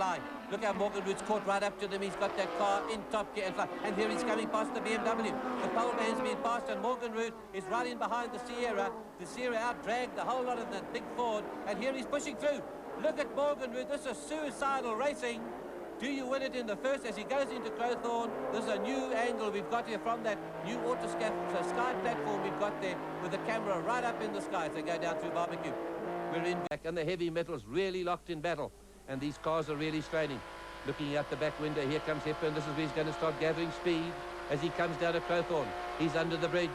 flying. Look how Morgan Root's caught right up to them. He's got that car in top gear and flying. And here he's coming past the BMW. The pole man's been passed and Morgan Root is right in behind the Sierra. The Sierra out-dragged the whole lot of that big Ford. And here he's pushing through. Look at Morgan Root. This is suicidal racing. Do you win it in the first as he goes into Crowthorne? This is a new angle we've got here from that new Autoscape sky platform we've got there with the camera right up in the sky as they go down through Barbecue. We're in back and the heavy metal's really locked in battle and these cars are really straining. Looking out the back window, here comes Hepburn. This is where he's going to start gathering speed as he comes down to Crowthorne. He's under the bridge.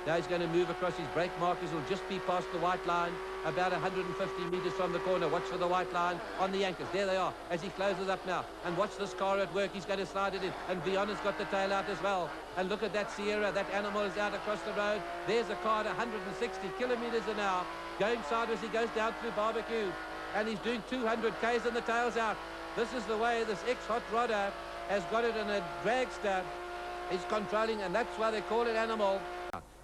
Now he's going to move across. His brake markers will just be past the white line, about 150 metres from the corner. Watch for the white line on the anchors. There they are as he closes up now. And watch this car at work. He's going to slide it in. And Viana's got the tail out as well. And look at that Sierra. That animal is out across the road. There's a car at 160 kilometres an hour going sideways. He goes down through Barbecue. And he's doing 200 Ks and the tail's out. This is the way this ex-hot rodder has got it in a dragster. He's controlling, and that's why they call it Animal.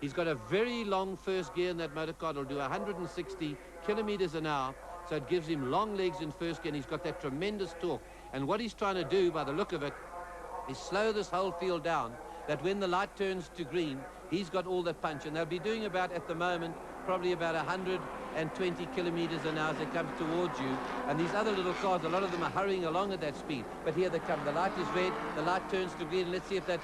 He's got a very long first gear in that motor car. It'll do 160 kilometers an hour, so it gives him long legs in first gear, and he's got that tremendous torque. And what he's trying to do, by the look of it, is slow this whole field down, that when the light turns to green, he's got all that punch. And they'll be doing about, at the moment, probably about 120 kilometers an hour as they come towards you. And these other little cars, a lot of them are hurrying along at that speed. But here they come. The light is red, the light turns to green. Let's see if that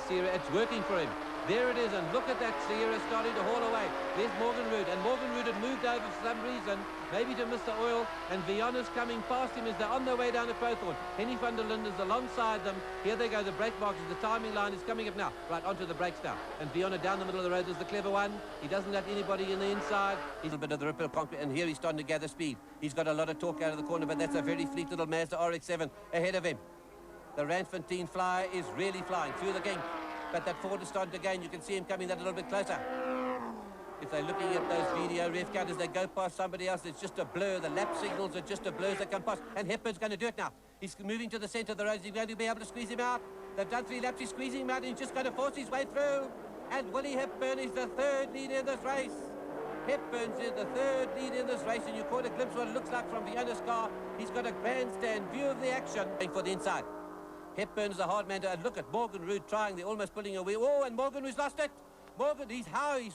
Sierra, it's working for him. There it is, and look at that Sierra starting to haul away. There's Morgan Root, and Morgan Root had moved over for some reason, maybe to miss the oil, and Viana's coming past him as they're on their way down to Crowthorne. Henny van der Linden's alongside them. Here they go, the brake markers, the timing line is coming up now. Right, onto the brakes now. And Viana down the middle of the road is the clever one. He doesn't let anybody in the inside. He's a bit of the ripple of concrete, and here he's starting to gather speed. He's got a lot of torque out of the corner, but that's a very fleet little Mazda RX-7 ahead of him. The Randfontein Flyer is really flying through the kink. But that Ford is starting to gain. You can see him coming that a little bit closer. If they're looking at those video rev counters, they go past somebody else. It's just a blur. The lap signals are just a blur as they come past. And Hepburn's going to do it now. He's moving to the centre of the road. Is he going to be able to squeeze him out? They've done 3 laps. He's squeezing him out. And he's just going to force his way through. And Willie Hepburn is the 3rd leader in this race. Hepburn's in the 3rd lead in this race. And you caught a glimpse of what it looks like from Viana's car. He's got a grandstand view of the action. For the inside. Hepburn's a hard man to look at. Morgan Root trying, they're almost pulling away. Oh, and Morgan Root's lost it. Morgan, he's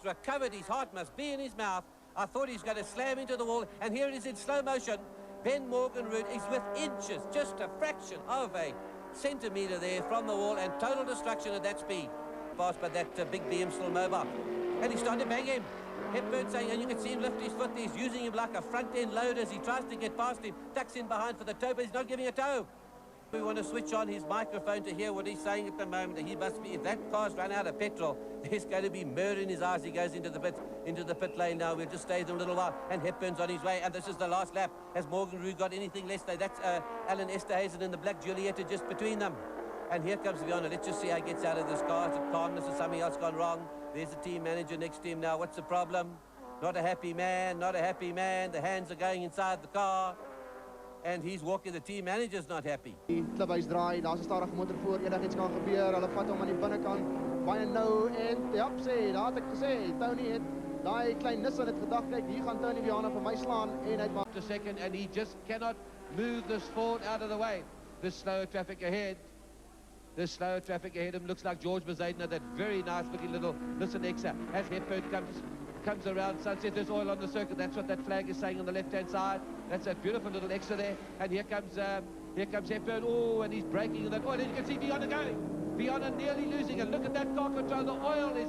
recovered. His heart must be in his mouth. I thought he's going to slam into the wall, and here it is in slow motion. Ben Morgan Root is with inches, just a fraction of a centimetre there from the wall, and total destruction at that speed. Passed by that big BM still mobile. And he's starting to bang him. Hepburn saying, and you can see him lift his foot. He's using him like a front-end loader as he tries to get past him. Ducks in behind for the toe, but he's not giving a toe. We want to switch on his microphone to hear what he's saying at the moment. He must be, if that car's run out of petrol, there's going to be murder in his eyes. He goes into the pit lane now. We'll just stay there a little while. And Hepburn's on his way. And this is the last lap. Has Morgan Root got anything less? That's Alan Esterhazen in the black Julietta just between them. And here comes Viana. Let's just see how he gets out of this car. Is it calmness or something else gone wrong? There's the team manager next to him now. What's the problem? Not a happy man, not a happy man. The hands are going inside the car. And he's walking, the team manager's not happy. Die kliphuis draai, daar's 'n stadige motor voor, enigiets kan gebeur. Hulle vat hom aan die binnekant, baie nou en ja, sê, daar het ek gesê, Tony het daai klein Nissan het gedag, kyk, hier gaan Tony Viana vir my slaan en hy maak a second and he just cannot move this Ford out of the way. This slower traffic ahead. This slower traffic ahead of him looks like George Bezaidner, that very nice looking little Nissan Exa. As Hepburn comes around Sunset, there's oil on the circuit. That's what that flag is saying on the left-hand side. That's that beautiful little extra there. And here comes Hepburn. Oh, and he's braking in that oil. And you can see Viana going. Viana nearly losing it. Look at that car control. The oil is,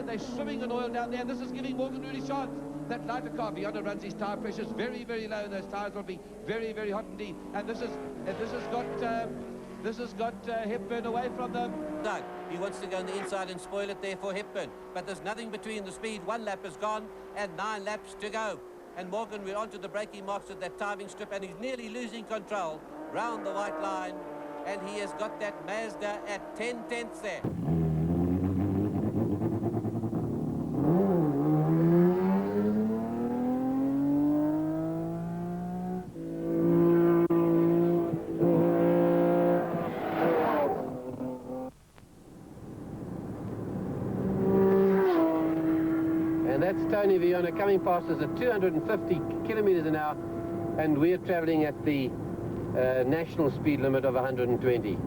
they're swimming in oil down there. And this is giving Morgan Root a chance. That lighter car, Viana runs his tyre pressures very, very low. And those tyres will be very, very hot indeed. And this has got Hepburn away from them. No, he wants to go on the inside and spoil it there for Hepburn. But there's nothing between the speed. 1 lap is gone and 9 laps to go. And Morgan, we're onto the braking marks at that timing strip, and he's nearly losing control round the white line. And he has got that Mazda at 10/10 there. And that's Tony Viana coming past us at 250 kilometers an hour, and we're traveling at the national speed limit of 120.